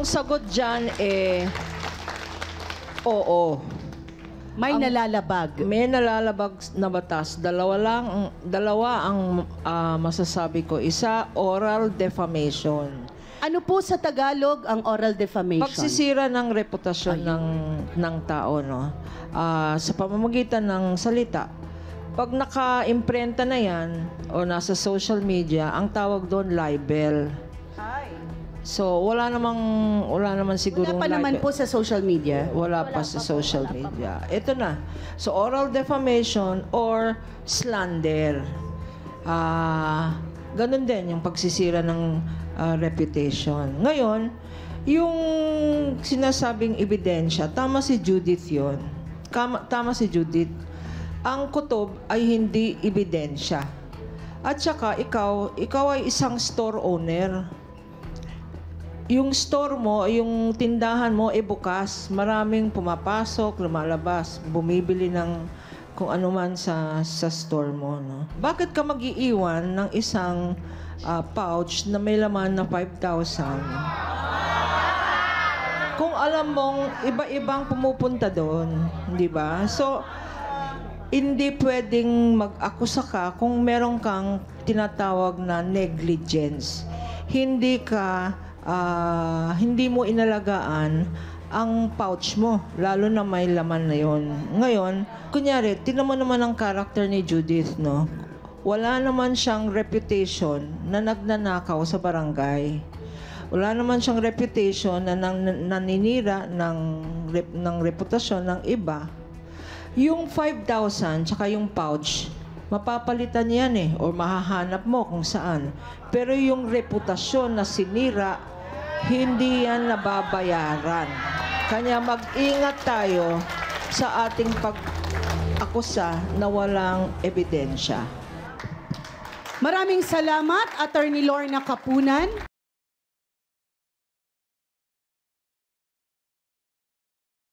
Ang sagot dyan, oo. May nalalabag. May nalalabag na batas. Dalawa ang masasabi ko. Isa, oral defamation. Ano po sa Tagalog ang oral defamation? Pagsisira ng reputasyon ng tao, no? Sa pamamagitan ng salita. Pag naka-imprenta na yan o nasa social media, ang tawag doon libel. So, wala naman siguro Wala pa naman po sa social media. Wala pa sa social media. Ito na. So, oral defamation or slander. Ganun din yung pagsisira ng reputation. Ngayon, yung sinasabing ebidensya, tama si Judith yun. Tama si Judith. Ang kutob ay hindi ebidensya. At saka, ikaw ay isang store owner. Yung store mo, yung tindahan mo, bukas. Maraming pumapasok, lumalabas, bumibili ng kung ano man sa store mo. No? Bakit ka mag-iiwan ng isang pouch na may laman na 5,000? Kung alam mong iba-ibang pumupunta doon, di ba? So, hindi pwedeng mag-akusa ka kung meron kang tinatawag na negligence. Hindi mo inalagaan ang pouch mo, lalo na may laman na yon. Ngayon, kunyari, tinan mo naman ang character ni Judith, no? Wala naman siyang reputation na nagnanakaw sa barangay. Wala naman siyang reputation na naninira ng reputasyon ng iba. Yung 5,000 tsaka yung pouch, mapapalitan yan o mahahanap mo kung saan. Pero yung reputasyon na sinira, hindi yan nababayaran. Kanya mag-ingat tayo sa ating pag-akusa na walang ebidensya. Maraming salamat, Attorney Lorna Kapunan.